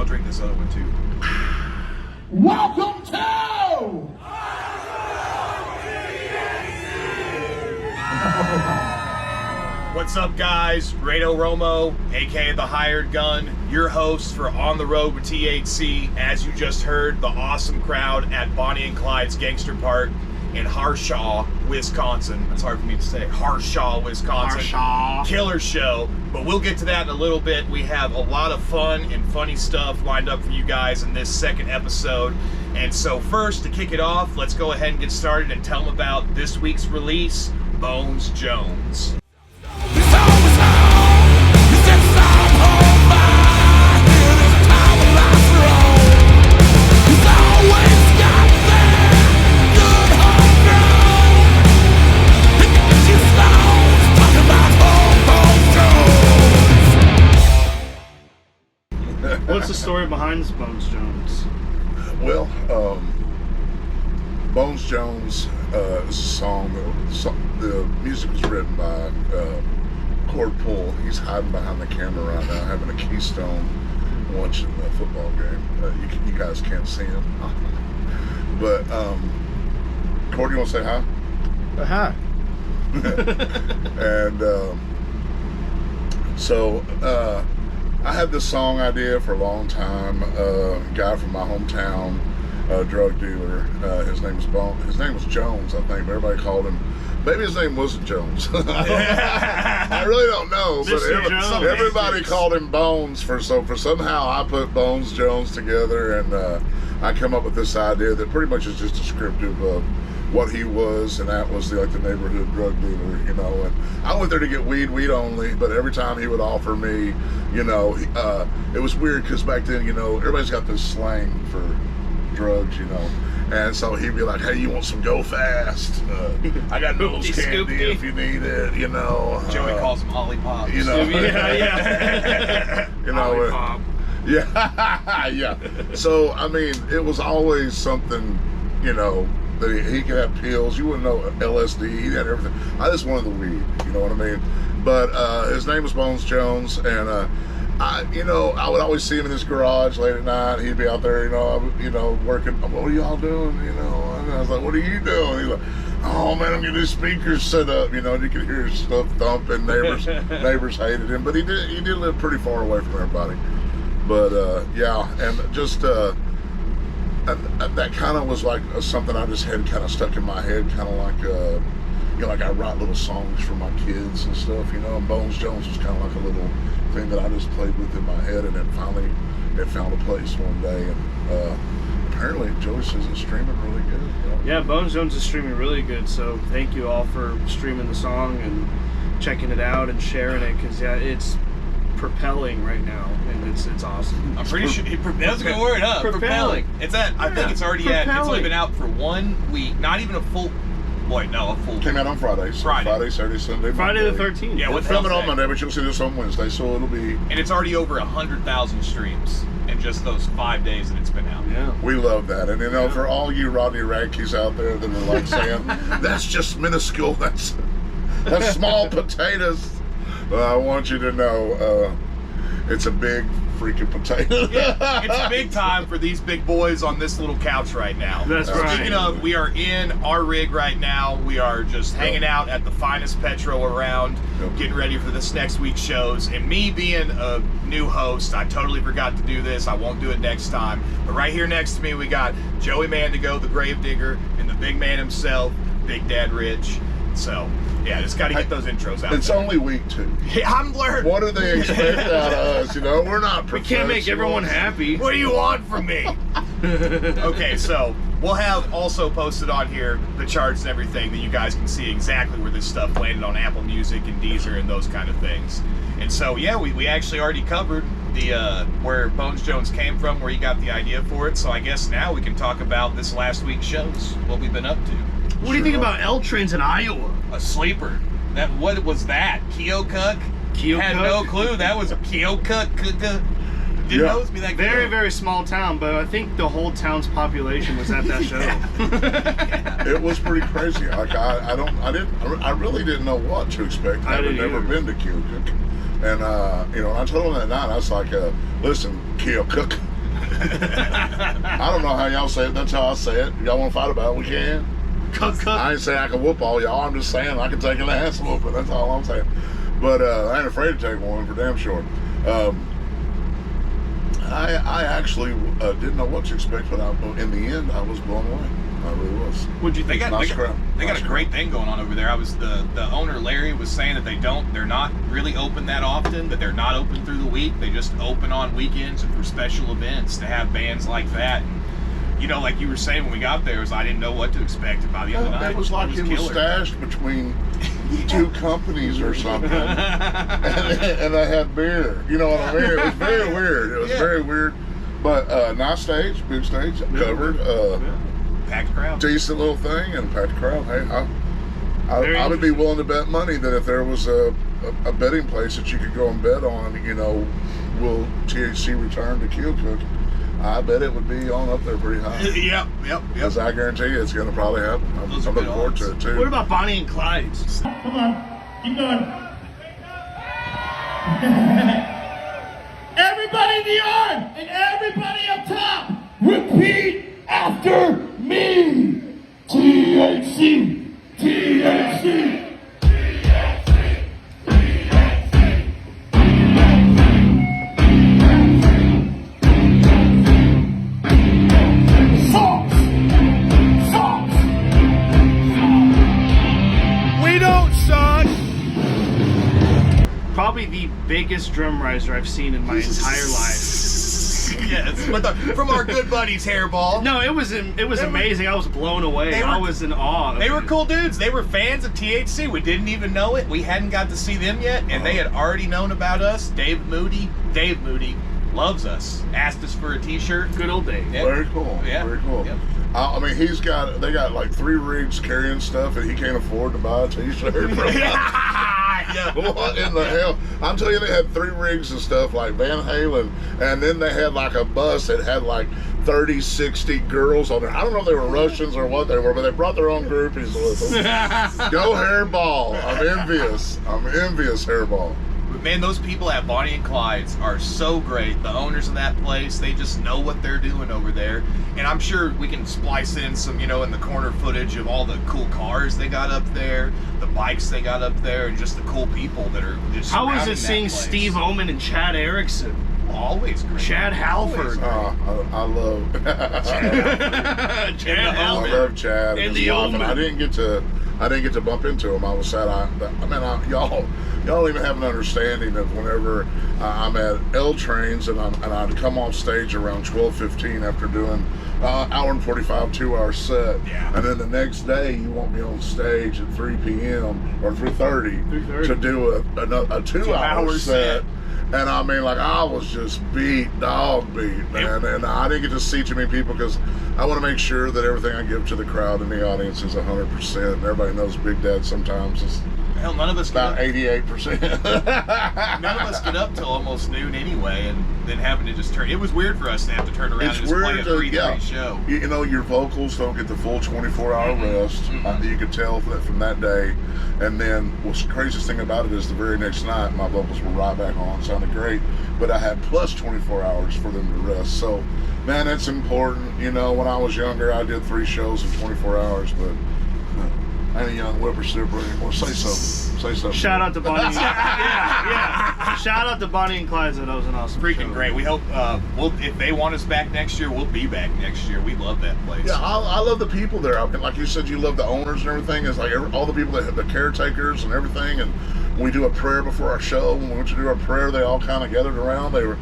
I'll drink this other one too. Welcome to What's up, guys? Rado Romo, aka The Hired Gun, your host for On the Road with THC. As you just heard, the awesome crowd at Bonnie and Clyde's Gangster Park in Harshaw, Wisconsin. That's hard for me to say. Harshaw, Wisconsin. Harshaw. Killer show, but we'll get to that in a little bit. We have a lot of fun and funny stuff lined up for you guys in this second episode. And so first, to kick it off, let's go ahead and get started and tell them about this week's release, Bones Jones. What's the story behind Bones Jones? Well, Bones Jones is a song. The music was written by Cord Pull. He's hiding behind the camera right now, having a Keystone, watching a football game. You guys can't see him, but Cord, you want to say hi? Hi. And so I had this song idea for a long time. A guy from my hometown, drug dealer. His name was His name was Jones, I think. But everybody called him. Maybe his name wasn't Jones. I really don't know. But everybody called him Bones for somehow I put Bones Jones together, and I come up with this idea that pretty much is just descriptive of what he was, and that was the neighborhood drug dealer, you know. And I went there to get weed only, but every time he would offer me, you know, it was weird because back then, you know, everybody's got this slang for drugs, you know. And so he'd be like, "Hey, you want some Go Fast? I got nose candy if you need it, you know." Joey calls them Ollipops. You know, Yeah. you know, Lollipop. yeah. So I mean, it was always something, you know. He could have pills. You wouldn't know LSD. He had everything. I just wanted the weed. You know what I mean? But his name was Bones Jones, and I would always see him in his garage late at night. He'd be out there, working. What are y'all doing? You know? And I was like, "What are you doing?" He's like, "Oh man, I'm getting his speakers set up." You know, and you could hear his stuff thumping. Neighbors hated him, but he did live pretty far away from everybody. But and just. That kind of was like something I just had kind of stuck in my head, kind of like, like I write little songs for my kids and stuff, you know, and Bones Jones was kind of like a little thing that I just played with in my head, and then finally it found a place one day, and apparently Joey says it's streaming really good. You know? Yeah, Bones Jones is streaming really good, so thank you all for streaming the song and checking it out and sharing it, because it's propelling right now, and it's awesome. I'm pretty sure that's a good word, huh? Propelling. It's at. I think it's already at. It's only been out for 1 week. Not even a full. Boy, no, a full. Came out on Friday, Saturday, Sunday, Friday Monday. the 13th. Yeah, we're filming on Monday, but you'll see this on Wednesday, so it'll be. And it's already over 100,000 streams in just those 5 days that it's been out. Yeah. We love that, and for all you Rodney Radke's out there that are like saying that's just minuscule, that's small potatoes. I want you to know. It's a big freaking potato. Yeah, it's big time for these big boys on this little couch right now. That's right. Speaking of, we are in our rig right now. We are just hanging out at the finest Petro around, getting ready for this next week's shows. And me being a new host, I totally forgot to do this. I won't do it next time. But right here next to me, we got Joey Mandigo, the Grave Digger, and the big man himself, Big Dad Rich. So, yeah, just got to get those intros out. It's there. only week 2. Yeah, I'm learning. What do they expect out of us? You know, we're not We can't make everyone happy. What do you want from me? Okay, so we'll have also posted on here the charts and everything that you guys can see exactly where this stuff landed on Apple Music and Deezer and those kind of things. And so, yeah, we actually already covered the where Bones Jones came from, where you got the idea for it. So I guess now we can talk about this last week's shows, what we've been up to. What do you think about L Trains in Iowa? A sleeper. What was that? Keokuk? Had no clue. That was a Keokuk. Didn't know it was be that very, good. very small town, but I think the whole town's population was at that show. It was pretty crazy. Like I really didn't know what to expect. I've never been to Keokuk, and I told him that night. I was like, "Listen, Keokuk, I don't know how y'all say it. That's how I say it. Y'all want to fight about it? We can. I ain't saying I can whoop all y'all. I'm just saying I can take an ass whooping. That's all I'm saying. But I ain't afraid to take one for damn sure. I actually didn't know what to expect, but in the end, I was blown away. I really was. What'd you think? They got a great thing going on over there. The owner Larry was saying that they're not really open that often, that they're not open through the week. They just open on weekends and for special events to have bands like that. And, you know, like you were saying when we got there, I didn't know what to expect. And by the end of the night, it was like it was stashed between two companies or something, and they had beer. You know what I mean? It was very weird. It was very weird, but nice stage, big stage, covered. Packed crowd. Decent little thing and packed crowd. Hey, I would be willing to bet money that if there was a betting place that you could go and bet on, you know, will THC return to Keokuk? I bet it would be on up there pretty high. Yep. Because I guarantee you it's going to probably happen. I'm looking forward to it too. What about Bonnie and Clyde's? Come on, keep going. Everybody in the yard and everybody up top, repeat after me. THC, THC. Probably the biggest drum riser I've seen in my entire life. Yes, from our good buddies Hairball. No, it was amazing. I was blown away. I was in awe. They were cool dudes. They were fans of THC. We didn't even know it. We hadn't got to see them yet, and they had already known about us. Dave Moody loves us. Asked us for a T-shirt. Good old Dave. Yep. Very cool. Yeah. Very cool. Yep. I mean, they got like 3 rigs carrying stuff, and he can't afford to buy a T-shirt. What in the hell? I'm telling you, they had 3 rigs and stuff like Van Halen, and then they had like a bus that had like 30, 60 girls on there. I don't know if they were Russians or what they were, but they brought their own groupies with them. Go Hairball. I'm envious, Hairball. But man, those people at Bonnie and Clyde's are so great. The owners of that place, they just know what they're doing over there. And I'm sure we can splice in some, you know, in the corner footage of all the cool cars they got up there, the bikes they got up there, and just the cool people that are just How was it surrounding seeing that place. Steve Oman and Chad Erickson? Always great. Chad Halford. I love Chad I Halford. love Chad And his the wife, Omen. and I didn't get to bump into him. I was sad. Y'all don't even have an understanding of whenever I'm at L Trains and I'd come off stage around 12:15 after doing hour and 45 2-hour set, and then the next day you want me on stage at 3 p.m. or 3:30 to do a 2-hour set. And I mean, like, I was just dog beat, man. And I didn't get to see too many people because I want to make sure that everything I give to the crowd and the audience is 100%. And everybody knows Big Dad sometimes is Hell, none of us about get 88%. none of us get up till almost noon anyway, and then having to just turn. It was weird for us to have to turn around It's and just play weird a 3:30 show. You know, your vocals don't get the full 24-hour rest. You could tell from that day. And then what's the craziest thing about it is the very next night, my vocals were right back on, sounded great. But I had plus 24 hours for them to rest. So, man, that's important. You know, when I was younger, I did 3 shows in 24 hours, but I ain't a young whippersnapper anymore. Say something. Shout out to Bonnie. yeah. Shout out to Bonnie and Clyde. That was an awesome Freaking show. great. We hope if they want us back next year, we'll be back next year. We love that place. Yeah, I love the people there. I mean, like you said, you love the owners and everything. It's like all the people that have the caretakers and everything. And when we do a prayer before our show, when we went to do our prayer, they all kind of gathered around. They were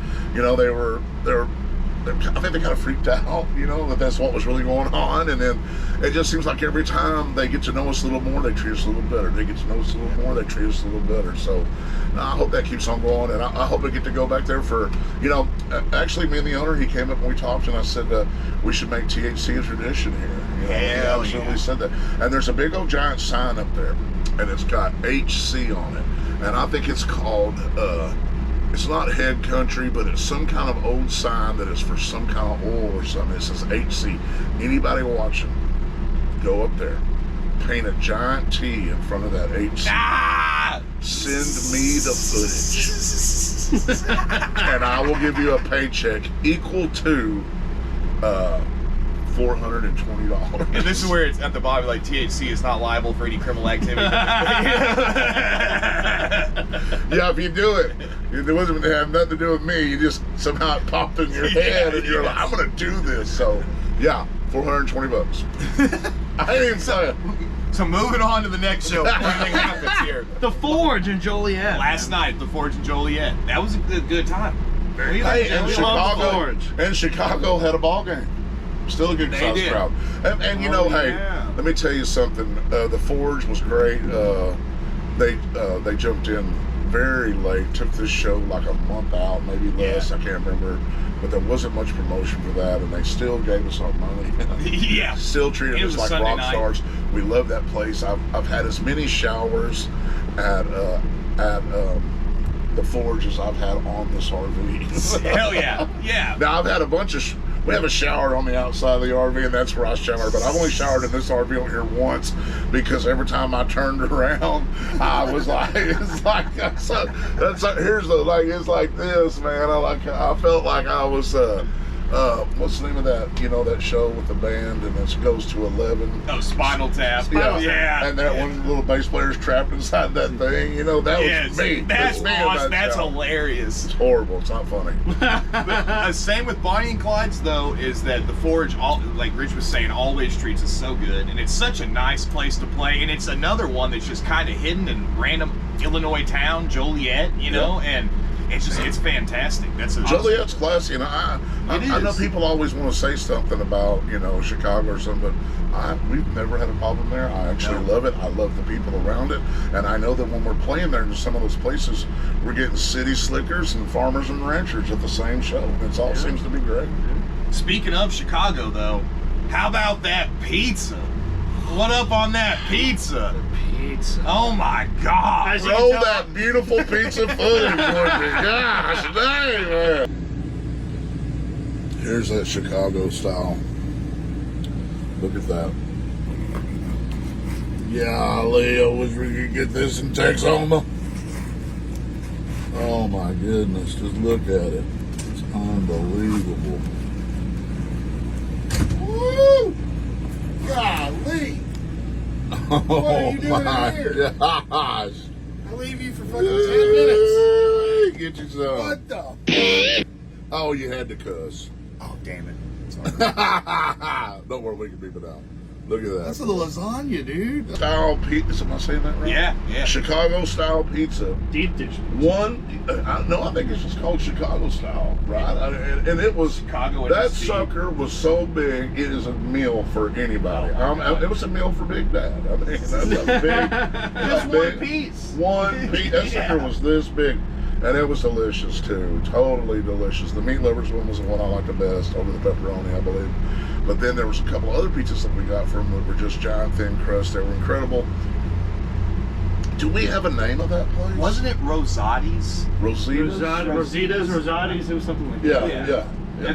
I think they kind of freaked out, you know, that that's what was really going on. And then it just seems like every time they get to know us a little more, they treat us a little better. They get to know us a little more, they treat us a little better. So I hope that keeps on going. And I hope we get to go back there for, you know, actually me and the owner, he came up and we talked, and I said we should make THC a tradition here. You know, Hell he absolutely yeah. said that. And there's a big old giant sign up there, and it's got HC on it. And I think it's called, it's not Head Country, but it's some kind of old sign that is for some kind of oil or something. It says HC. Anybody watching, go up there, paint a giant T in front of that HC. send me the footage, and I will give you a paycheck equal to $420. And this is where it's at the bottom, like THC is not liable for any criminal activity. Yeah, if you do it, it doesn't have nothing to do with me. You just somehow it popped in your head, and you're like, I'm gonna do this. So, yeah, $420. I ain't even saying. So moving on to the next show, everything happens here. The Forge in Joliet. Last night, the Forge in Joliet. That was a good time. Very Hey, good. and Chicago had a ball game. Still a good They sized did. crowd. And you know, hey, let me tell you something. The Forge was great. They jumped in very late. Took this show like a month out, maybe less. I can't remember. But there wasn't much promotion for that, and they still gave us our money. Yeah. Still treated It us was like Sunday rock night. stars. We love that place. I've had as many showers at the Forge as I've had on this RV. Hell yeah. Yeah. Now I've had a bunch of. We have a shower on the outside of the RV, and that's where I shower. But I've only showered in this RV on here once because every time I turned around, I was like, "It's like here's the like it's like this, man." I felt like I was what's the name of that? You know that show with the band and it goes to 11. Oh, Spinal Tap. Yeah. And that one little bass player's trapped inside that thing. You know that was me. That's me in awesome. that That's shower. hilarious. It's horrible. It's not funny. But, same with Bonnie and Clyde's though is that the Forge, like Rich was saying, always treats us so good, and it's such a nice place to play. And it's another one that's just kind of hidden in random Illinois town, Joliet, you know, and it's fantastic. That's a Joliet's classy, and I know people always want to say something about Chicago or something, but we've never had a problem there. I actually love it. I love the people around it, and I know that when we're playing there in some of those places, we're getting city slickers and farmers and ranchers at the same show. It all seems to be great. Speaking of Chicago, though, how about that pizza? What up on that pizza? Pizza. Oh my God! As you Roll can tell- that beautiful pizza footage, would you? Gosh dang, man. Here's that Chicago style. Look at that. Yeah, I wish we could get this in Texoma. Oh my goodness, just look at it. It's unbelievable. Woo! Golly! What are you doing my in here? gosh! I'll leave you for fucking 10 minutes. Get you some. What the? Oh, you had to cuss. Oh, damn it. Don't worry, we can beep it out. Look at that. That's the lasagna, dude. Style pizza. Am I saying that right? Yeah. Chicago style pizza. Deep dish. I think it's just called Chicago style, right? And it was Chicago with that a C. sucker was so big. It is a meal for anybody. It was a meal for Big Dad. I mean, that's a big, Just one piece. One piece. That sucker was this big. And it was delicious too, totally delicious. The meat lovers one was the one I liked the best, over the pepperoni, I believe. But then there was a couple other pizzas that we got from that were just giant thin crust. They were incredible. Do we have a name of that place? Wasn't it Rosati's? Rosita's? Rosita's, it was something like Yeah, that. yeah.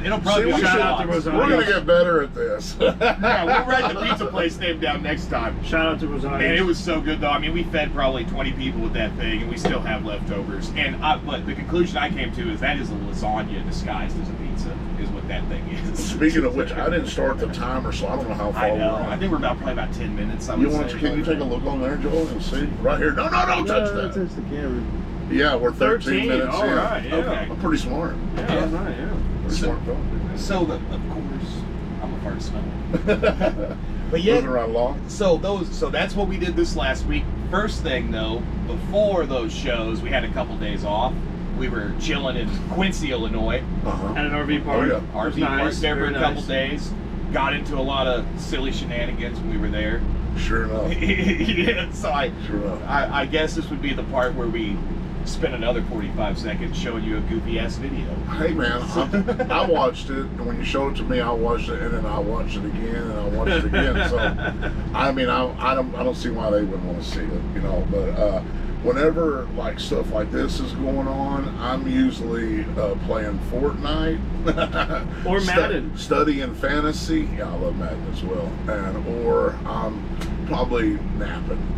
It'll probably See, be shout out to Rosati's. Rosati's. We're gonna get better at this. Yeah, we'll write the pizza place name down next time. Shout out to Rosati's. Man, it was so good though. I mean, we fed probably 20 people with that thing, and we still have leftovers. But the conclusion I came to is that is a lasagna disguised as a pizza, is what that thing is. Speaking of which, I didn't start the timer, so I don't know how far I we're know. on. I think we're probably about 10 minutes. I You would want say. to? Can you take a look on there, Joel, and see right here? No, don't touch that. That's the camera. Yeah, we're 13 minutes All in. right, yeah. Okay. I'm pretty smart. Yeah, that's right, yeah. Pretty smart fellow. So, of course, I'm a fart smell. But Moving yeah, right along. so that's what we did this last week. First thing though, before those shows, we had a couple days off. We were chilling in Quincy, Illinois. At an RV park. Oh, yeah. It was RV park nice, there for a very couple nice. days. Got into a lot of silly shenanigans when we were there. Sure enough. Yeah, so Sure enough. I guess this would be the part where we spend another 45 seconds showing you a goofy ass video. Hey man, I watched it, and when you showed it to me, I watched it, and then I watched it again, and I watched it again. So, I mean, I don't see why they wouldn't want to see it, you know. But whenever like stuff like this is going on, I'm usually playing Fortnite Or Madden. studying fantasy. Yeah, I love Madden as well, or I'm probably napping.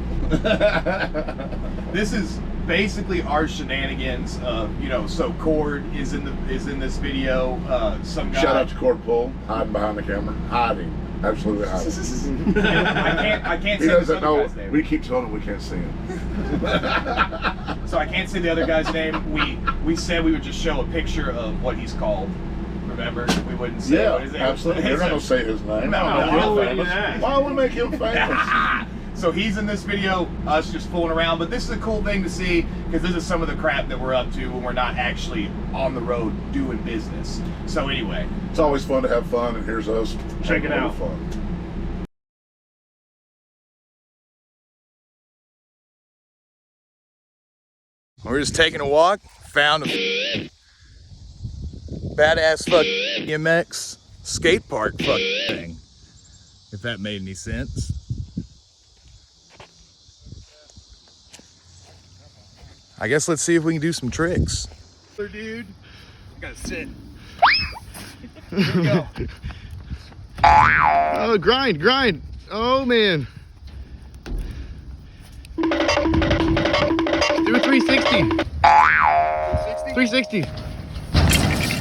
This is basically our shenanigans. So Cord is in this video. Some guy. Shout out to Cord Pull, hiding behind the camera, hiding, absolutely hiding. I can't He say this doesn't other know. guy's name. We keep telling him we can't see him. So I can't say the other guy's name. We said we would just show a picture of what he's called. Remember, we wouldn't say Yeah, what his name. absolutely. They're not gonna say his name. No, why would we do famous. that? Why would we make him famous? So he's in this video, us just fooling around, but this is a cool thing to see because this is some of the crap that we're up to when we're not actually on the road doing business. So anyway, It's always fun to have fun, and here's us. Check having it a out. little Fun. we're just taking a walk, found a badass BMX skate park thing, if that made any sense. I guess let's see if we can do some tricks. Dude, I gotta sit. Here we go. Oh, grind. Oh, man. Do a 360. 360.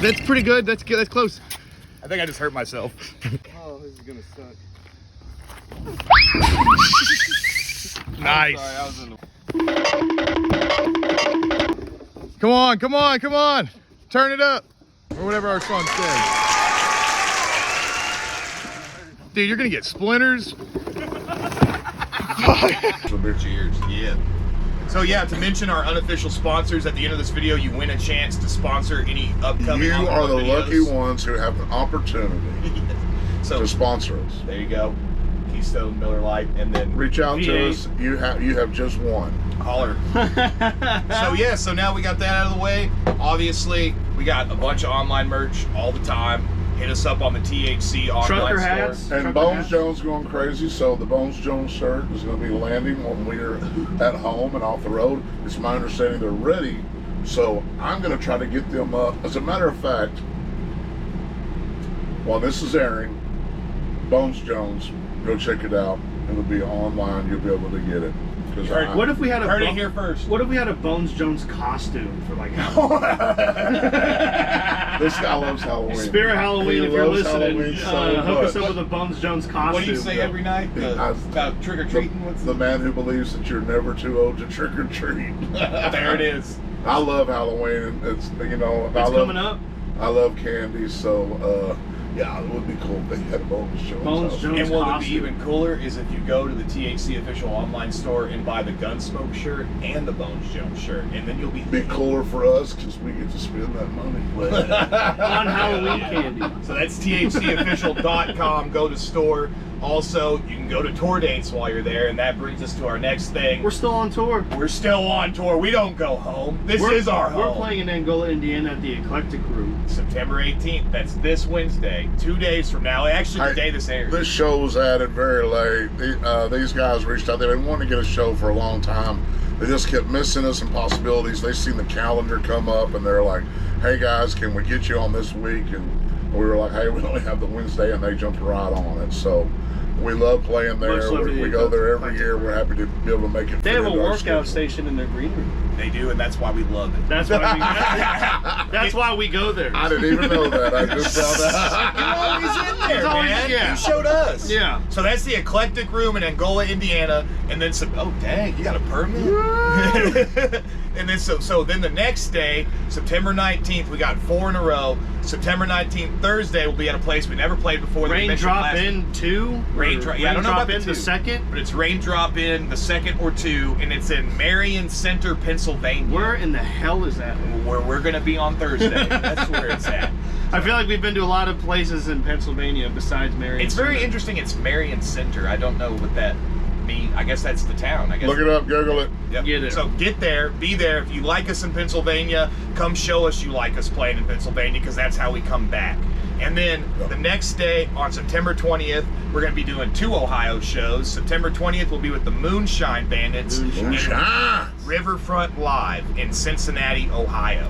That's pretty good. That's good. That's close. I think I just hurt myself. Oh, this is gonna suck. Nice. Sorry, I was in the... Come on. Turn it up. Or whatever our song says. Dude, you're gonna get splinters. Cheers. Yeah. So yeah, to mention our unofficial sponsors, at the end of this video, you win a chance to sponsor any upcoming You are the videos. lucky ones who have the opportunity So to sponsor us. there you go. Keystone, Miller Lite, and then Reach out to V8. us. You have just one. holler. So now we got that out of the way. Obviously, we got a bunch of online merch all the time. Hit us up on the THC online Trucker store. hats. And Trucker Bones hats. Jones going crazy, so the Bones Jones shirt is going to be landing when we're at home and off the road. It's my understanding they're ready, so I'm going to try to get them up. As a matter of fact, while this is airing, Bones Jones, go check it out. It'll be online. You'll be able to get it. What if we had a Heard it here first. What if we had a Bones Jones costume for like This guy loves Halloween. Spirit Halloween? He If you're loves listening, Halloween so hook us much. up with a Bones Jones costume. What do you say every night? About trick or treating? The man who believes that you're never too old to trick or treat. There it is. I love Halloween. It's It's coming up. I love candy, so yeah, it would be cool if they had a Bones Jones. Bones house. Jones. And what would be costume. even cooler is if you go to the THC official online store and buy the Gunsmoke shirt and the Bones Jones shirt, and then you'll be Be cooler for us because we get to spend that money. on Halloween candy. So that's THCofficial.com. Go to store. Also, you can go to tour dates while you're there, and that brings us to our next thing. We're still on tour. We're still on tour. We don't go home. This is our home. We're playing in Angola, Indiana at the Eclectic Room. September 18th. That's this Wednesday. 2 days from now. Actually, the day this airs. This show was added very late. These guys reached out. They've been wanting to get a show for a long time. They just kept missing us and possibilities. They seen the calendar come up, and they're like, "Hey guys, can we get you on this week?" And we were like, "Hey, we only have the Wednesday," and they jumped right on it. So we love playing there. Much love to We the go there every Eclectic year. Room. We're happy to be able to make it. They fit have a into our workout schedule. station in their green room. They do, and that's why we love it. That's why we. That's why we go there. I didn't even know that. I just found out. You're always in there, It's always- man. yeah. You showed us. Yeah. So that's the Eclectic Room in Angola, Indiana, and then some. Oh dang, you got a permit? And then so then the next day, September 19th, we got 4 in a row. September 19th, Thursday, we'll be at a place we never played before. that we mentioned Raindrop last- in 2. Raindrop. Yeah, I don't know about Raindrop in the the 2. second. But it's Raindrop in the 2nd or 2, and it's in Marion Center, Pennsylvania. Where in the hell is that? Where we're gonna be on Thursday. That's where it's at. I feel like we've been to a lot of places in Pennsylvania besides Marion. It's very Center. interesting. It's Marion Center. I don't know what that means. I guess that's the town. I guess. Look it up. Google it. Yep. Get there. So get there, be there. If you like us in Pennsylvania, come show us you like us playing in Pennsylvania, because that's how we come back. And then the next day, on September 20th, we're going to be doing 2 Ohio shows. September 20th, we'll be with the Moonshine Bandits Moonshine. in Riverfront Live in Cincinnati, Ohio.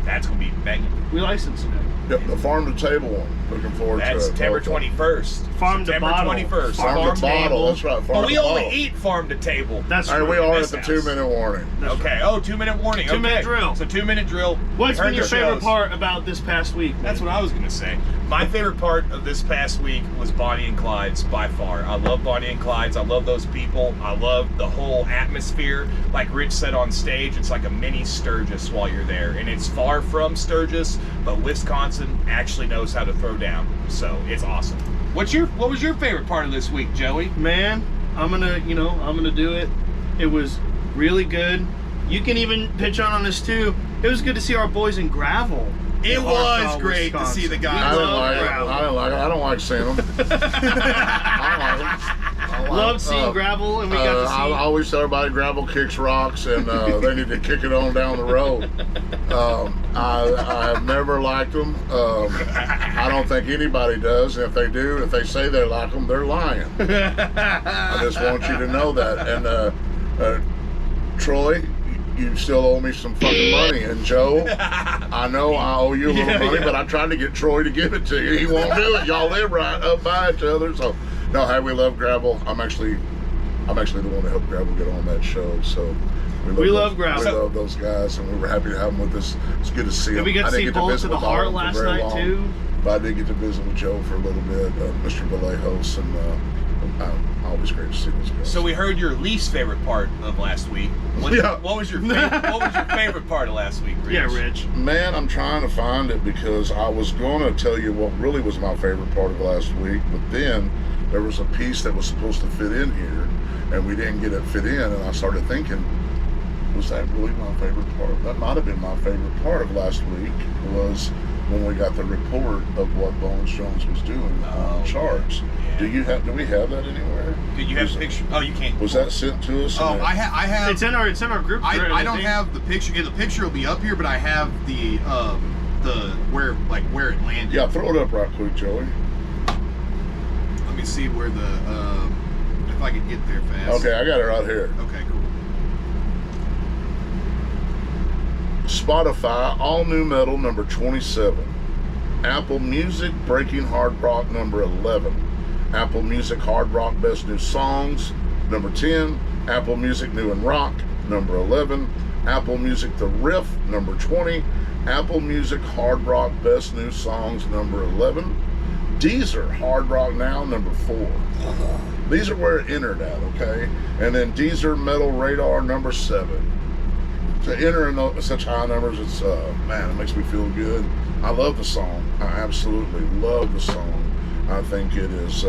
That's going to be banging. We like Cincinnati. Yep, the farm to table one. Looking forward to it. That's September 21st. Farm to September bottle. 21st. Farm to bottle. That's right. Farm But we to only bottle. eat farm to table. That's All right, we true. are at this the house. 2-minute warning. Okay. Oh, 2-minute warning. 2-minute Okay. drill. So 2-minute drill. What's Heard been your the favorite shows. part about this past week? That's what I was gonna say. My favorite part of this past week was Bonnie and Clyde's by far. I love Bonnie and Clyde's. I love those people. I love the whole atmosphere. Like Rich said on stage, it's like a mini Sturgis while you're there, and it's far from Sturgis, but Wisconsin actually knows how to throw down. So it's awesome. What was your favorite part of this week, Joey? Man, I'm gonna do it. It was really good. You can even pitch on this too. It was good to see our boys in gravel. It in was Arkansas, great to Wisconsin. see the We guys. I didn't love like it. gravel. I didn't like it. I don't like seeing them. I don't like them. Loved seeing gravel, and we got to see. I always tell everybody gravel kicks rocks, and they need to kick it on down the road. I have never liked them. I don't think anybody does. And if they do, if they say they like them, they're lying. I just want you to know that. And Troy, you still owe me some fucking money. And Joe, I know I owe you a little money, but I tried to get Troy to give it to you. He won't do it. Y'all live right up by each other. So, no, hey, we love gravel. I'm actually the one that helped gravel get on that show. So We love gravel. We love those guys, and we were happy to have them with us. It's good to see them. Did we get to see Bullet to the Heart last night too? But I did get to visit with Joe for a little bit, Mr. Vallejos, and always great to see those guys. So we heard your least favorite part of last week. What was your favorite part of last week, Rich? Yeah, Rich. Man, I'm trying to find it because I was going to tell you what really was my favorite part of last week, but then there was a piece that was supposed to fit in here, and we didn't get it fit in, and I started thinking, was that really my favorite part? That might have been my favorite part of last week, was when we got the report of what Bones Jones was doing on the charts. Yeah. Do we have that anywhere? Did you have a picture? Oh, you can't. Was that sent to us? Oh, I have. It's in our group. thread, I don't think. have the picture. Yeah, the picture will be up here, but I have the where it landed. Yeah, throw it up right quick, Joey. Let me see where the if I can get there fast. Okay, I got it right here. Okay, cool. Spotify, All New Metal, number 27. Apple Music, Breaking Hard Rock, number 11. Apple Music, Hard Rock, Best New Songs, number 10. Apple Music, New and Rock, number 11. Apple Music, The Riff, number 20. Apple Music, Hard Rock, Best New Songs, number 11. Deezer, Hard Rock Now, number 4. These are where it entered at, okay? And then Deezer, Metal Radar, number 7. To enter in such high numbers, it's man, it makes me feel good. I love the song. I absolutely love the song. I think it is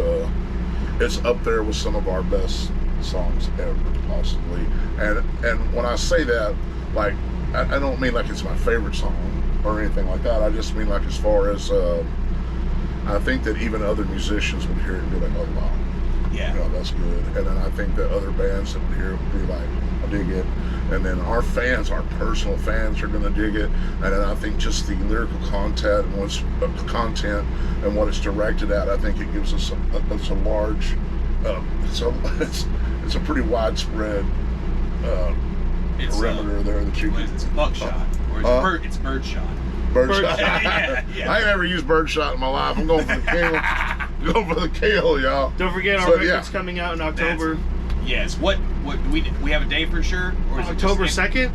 it's up there with some of our best songs ever, possibly. And when I say that, like, I don't mean like it's my favorite song or anything like that. I just mean like as far as I think that even other musicians would hear it and be like, oh wow, Yeah. you know, that's good. And then I think that other bands that would hear it would be like, I dig it. And then our fans, our personal fans, are going to dig it. And then I think just the lyrical content and what it's directed at, I think it gives us a large, it's a pretty widespread perimeter there that you can. It's buckshot or it's birdshot. Birdshot. Yeah. I ain't never used birdshot in my life. I'm going for the kill. Going for the kill, y'all. Don't forget our record's coming out in October. Yes. What do we have a day for sure? Or is October it just 2nd?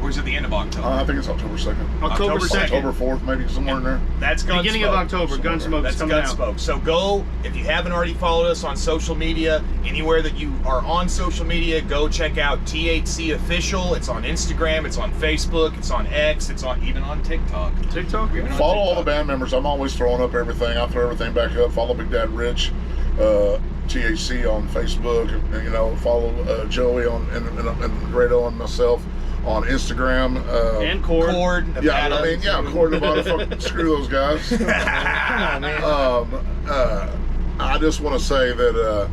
Or is it the end of October? I think it's October 2nd. October 2nd. October 4th, maybe somewhere in there. That's Gunsmoke. Beginning of October. Gunsmoke is That's coming out. Gunsmoke. So go, if you haven't already followed us on social media, anywhere that you are on social media, go check out THC Official. It's on Instagram, it's on Facebook, it's on X, it's on even on TikTok. TikTok? Even on Follow all the TikTok. band members. I'm always throwing up everything. I throw everything back up. Follow Big Dad Rich, THC on Facebook. And, you know, follow Joey on and Grado and myself on Instagram. And Cord. Cord, Yeah, Nevada. I mean, yeah, Cord Nevada. Fucking screw those guys. Come on, man. I just want to say that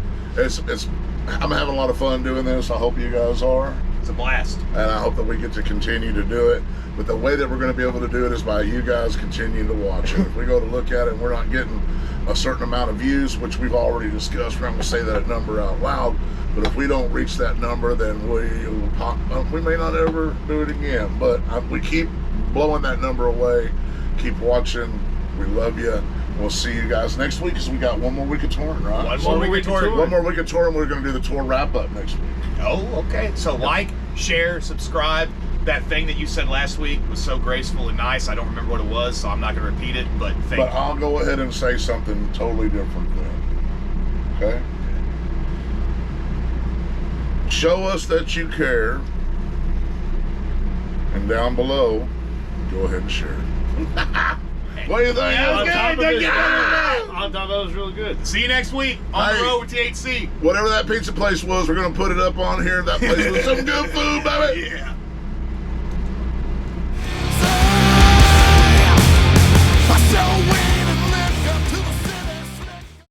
I'm having a lot of fun doing this. I hope you guys are. It's a blast. And I hope that we get to continue to do it. But the way that we're going to be able to do it is by you guys continuing to watch it. If we go to look at it and we're not getting a certain amount of views, which we've already discussed, we're not going to say that number out loud. But if we don't reach that number, then we may not ever do it again. But we keep blowing that number away, keep watching We love you. We'll see you guys next week because we got one more week of touring, right? One more week of touring. One more week of touring. We're going to do the tour wrap up next week. Oh, okay. So like, share, subscribe. That thing that you said last week was so graceful and nice. I don't remember what it was, so I'm not going to repeat it. But thank you. I'll go ahead and say something totally different then. Okay? Show us that you care. And down below, go ahead and share it. What do you think? Yeah, On top of it, Yeah. on top of it was really good. See you next week on Hey. the road with THC. Whatever that pizza place was, we're going to put it up on here. That place was some good food, baby. Yeah.